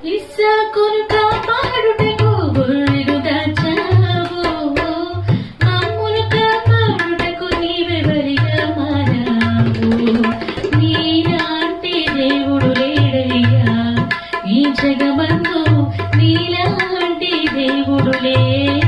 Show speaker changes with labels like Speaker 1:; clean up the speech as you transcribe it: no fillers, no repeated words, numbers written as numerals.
Speaker 1: ఇస్సాకును కాపాడుటకు గొర్రెలు దాచావు, మమ్మును కాపాడుటకు నీవెవరిగా మారావు. నీలాంటి దేవుడు లేడయ్యా ఈ జగమందు, నీలాంటి దేవుడు లేడు.